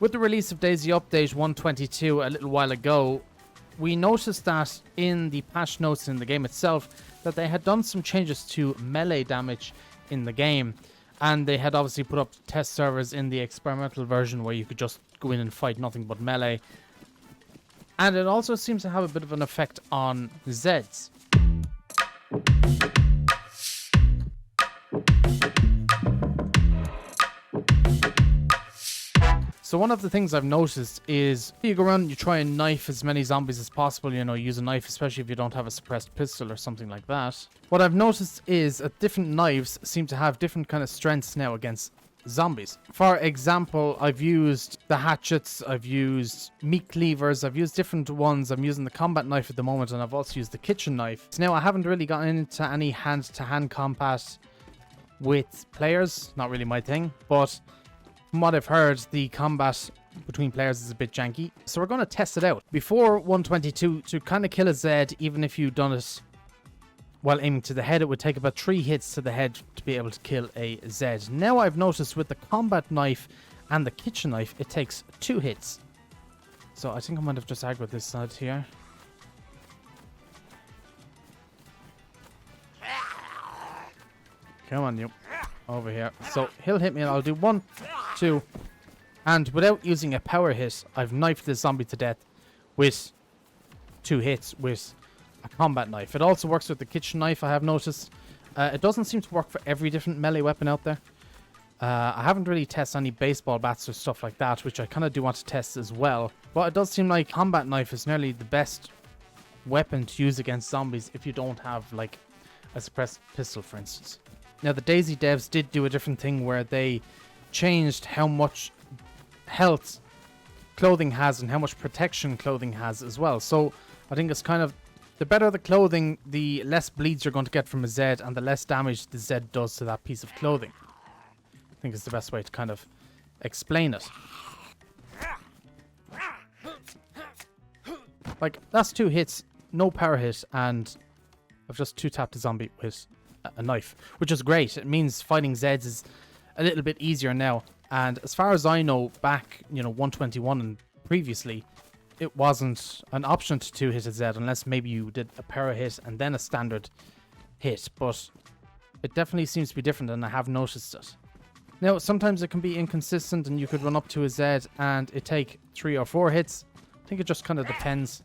With the release of DayZ Update 1.22 a little while ago, we noticed that in the patch notes in the game itself that they had done some changes to melee damage in the game, and they had obviously put up test servers in the experimental version where you could just go in and fight nothing but melee, and it also seems to have a bit of an effect on Zeds. So one of the things I've noticed is you go around and you try and knife as many zombies as possible, you know, use a knife, especially if you don't have a suppressed pistol or something like that. What I've noticed is that different knives seem to have different kind of strengths now against zombies. For example, I've used the hatchets, I've used meat cleavers, I've used different ones. I'm using the combat knife at the moment, and I've also used the kitchen knife. So now I haven't really gotten into any hand-to-hand combat with players, not really my thing, but from what I've heard, the combat between players is a bit janky. So we're going to test it out. Before 1.22, to kind of kill a Zed, even if you've done it while aiming to the head, it would take about 3 hits to the head to be able to kill a Zed. Now I've noticed with the combat knife and the kitchen knife, it takes 2 hits. So I think I might have just aggroed this side here. Come on, you. Over here. So he'll hit me and I'll do 1, 2, and without using a power hit, I've knifed the zombie to death with 2 hits with a combat knife. It also works with the kitchen knife, I have noticed. It doesn't seem to work for every different melee weapon out there. I haven't really tested any baseball bats or stuff like that, which I kind of do want to test as well. But it does seem like combat knife is nearly the best weapon to use against zombies if you don't have like a suppressed pistol, for instance. Now, the DayZ devs did do a different thing where they changed how much health clothing has and how much protection clothing has as well. So I think it's kind of, the better the clothing, the less bleeds you're going to get from a Zed and the less damage the Zed does to that piece of clothing. I think it's the best way to kind of explain it. Like, that's 2 hits, no power hit, and I've just 2-tapped a zombie with a knife, which is great. It means fighting Zeds is a little bit easier now. And as far as I know, back, 1.21 and previously, it wasn't an option to 2-hit a Zed unless maybe you did a power hit and then a standard hit. But it definitely seems to be different, and I have noticed it. Now, sometimes it can be inconsistent, and you could run up to a Zed and it take 3 or 4 hits. I think it just kind of depends.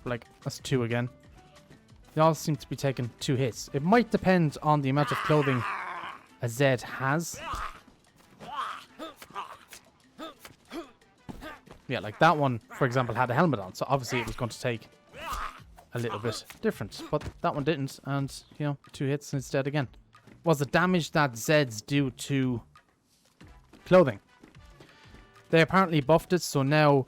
Like, that's 2 again. They all seem to be taking 2 hits. It might depend on the amount of clothing a Zed has. Yeah, like that one, for example, had a helmet on. So obviously it was going to take a little bit different. But that one didn't. And, 2 hits instead again. Was the damage that Zeds do to clothing? They apparently buffed it. So now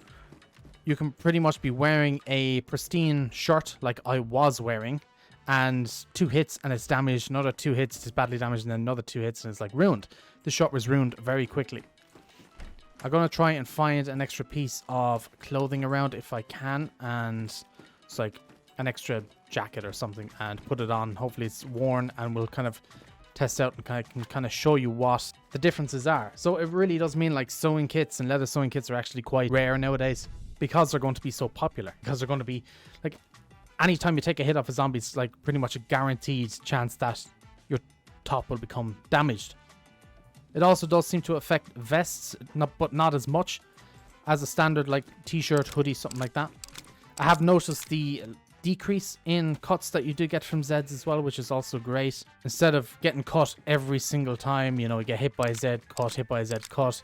you can pretty much be wearing a pristine shirt like I was wearing, and 2 hits and it's damaged, another 2 hits, it's badly damaged, and then another 2 hits and it's like ruined. The shirt was ruined very quickly. I'm going to try and find an extra piece of clothing around if I can, and it's like an extra jacket or something, and put it on. Hopefully it's worn, and we'll kind of test out and kind of show you what the differences are. So it really does mean like sewing kits and leather sewing kits are actually quite rare nowadays, because they're going to be so popular. Because they're going to be like, anytime you take a hit off a zombie, it's like pretty much a guaranteed chance that your top will become damaged. It also does seem to affect vests, but not as much as a standard like t-shirt, hoodie, something like that. I have noticed the decrease in cuts that you do get from Zeds as well, which is also great. Instead of getting cut every single time, you get hit by a Zed, cut, hit by a Zed, cut.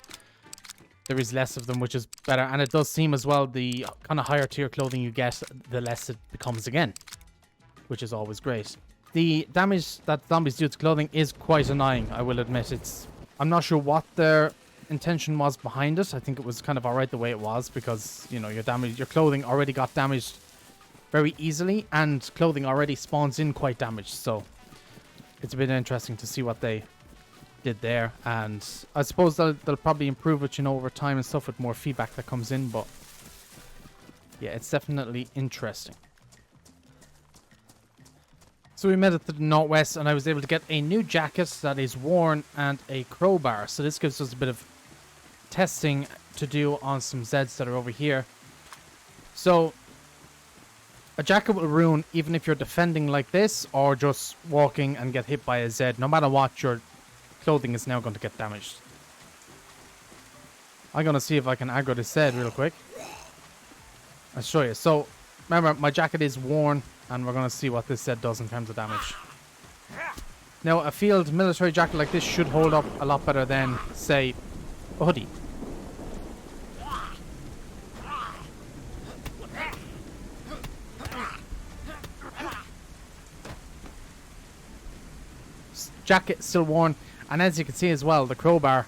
There is less of them, which is better. And it does seem as well, the kind of higher tier clothing you get, the less it becomes again, which is always great. The damage that zombies do to clothing is quite annoying, I will admit. I'm not sure what their intention was behind it. I think it was kind of alright the way it was, because, your clothing already got damaged very easily, and clothing already spawns in quite damaged. So it's a bit interesting to see what they did there, and I suppose they'll probably improve it over time and stuff with more feedback that comes in. But yeah, it's definitely interesting. So we made it to the northwest, and I was able to get a new jacket that is worn and a crowbar. So this gives us a bit of testing to do on some Zeds that are over here. So a jacket will ruin even if you're defending like this or just walking and get hit by a Zed. No matter what, your clothing is now going to get damaged. I'm going to see if I can aggro this Zed real quick. I'll show you. So remember, my jacket is worn, and we're going to see what this Zed does in terms of damage. Now, a field military jacket like this should hold up a lot better than, say, a hoodie. Jacket still worn, and as you can see as well, the crowbar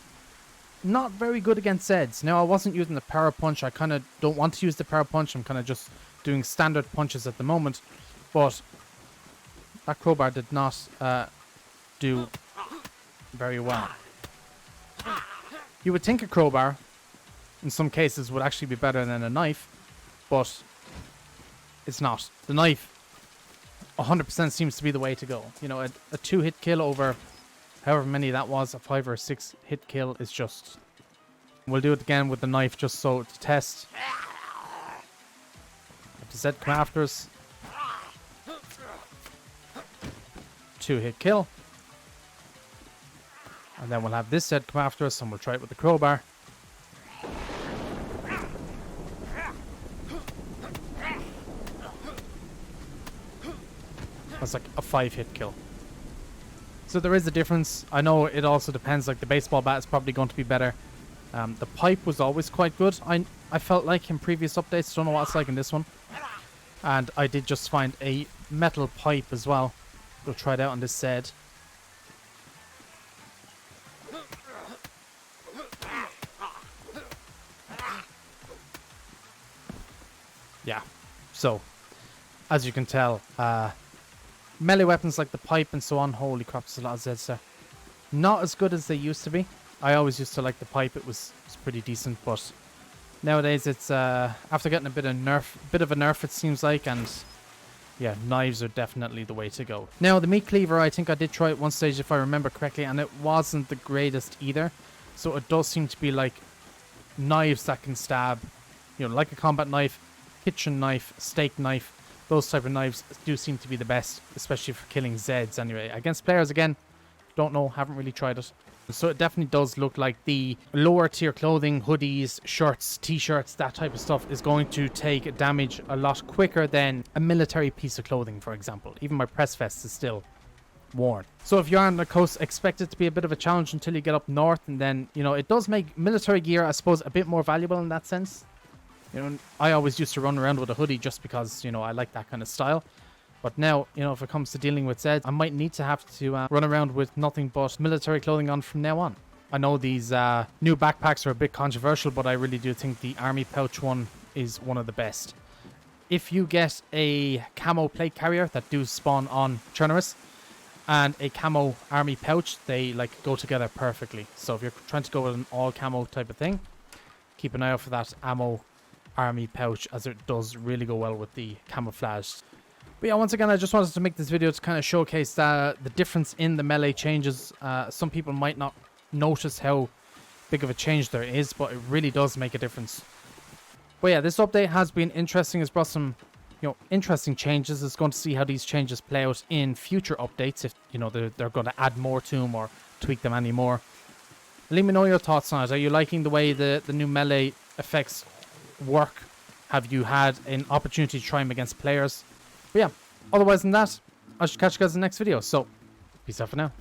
not very good against Zeds. Now, I wasn't using the power punch. I kind of don't want to use the power punch. I'm kind of just doing standard punches at the moment, but that crowbar did not do very well. You would think a crowbar in some cases would actually be better than a knife, but it's not. The knife 100% seems to be the way to go. You know, a 2-hit kill over however many that was, a 5 or 6 hit kill is just... We'll do it again with the knife just so to test. If the Zed come after us. 2-hit kill. And then we'll have this Zed come after us and we'll try it with the crowbar. That's like a 5-hit kill. So there is a difference. I know it also depends, like the baseball bat is probably going to be better. The pipe was always quite good. I felt like in previous updates. Don't know what it's like in this one. And I did just find a metal pipe as well. We'll try it out on this Zed. Yeah. So, as you can tell, melee weapons like the pipe and so on, holy crap, there's a lot of Zeds there. Not as good as they used to be. I always used to like the pipe, it was pretty decent, but nowadays it's after getting a bit of a nerf it seems like, and yeah, knives are definitely the way to go. Now the meat cleaver, I think I did try it one stage if I remember correctly, and it wasn't the greatest either. So it does seem to be like knives that can stab, you know, like a combat knife, kitchen knife, steak knife. Those type of knives do seem to be the best, especially for killing Zeds anyway. Against players, again, don't know, haven't really tried it. So it definitely does look like the lower tier clothing, hoodies, shirts, t-shirts, that type of stuff is going to take damage a lot quicker than a military piece of clothing, for example. Even my press vest is still worn. So if you're on the coast, expect it to be a bit of a challenge until you get up north, and then, you know, it does make military gear, I suppose, a bit more valuable in that sense. You know, I always used to run around with a hoodie just because, you know, I like that kind of style. But now, you know, if it comes to dealing with Zeds, I might need to have to run around with nothing but military clothing on from now on. I know these new backpacks are a bit controversial, but I really do think the army pouch one is one of the best. If you get a camo plate carrier that do spawn on Chernarus and a camo army pouch, they like go together perfectly. So if you're trying to go with an all camo type of thing, keep an eye out for that ammo army pouch, as it does really go well with the camouflage. But yeah, once again, I just wanted to make this video to kind of showcase the difference in the melee changes. Some people might not notice how big of a change there is, but it really does make a difference. But yeah, this update has been interesting. It's brought some, you know, interesting changes. It's going to see how these changes play out in future updates, if, you know, they're going to add more to them or tweak them anymore. Let me know your thoughts on it. Are you liking the way the new melee effects work? Have you had an opportunity to try them against players? But yeah, otherwise than that, I should catch you guys in the next video. So, peace out for now.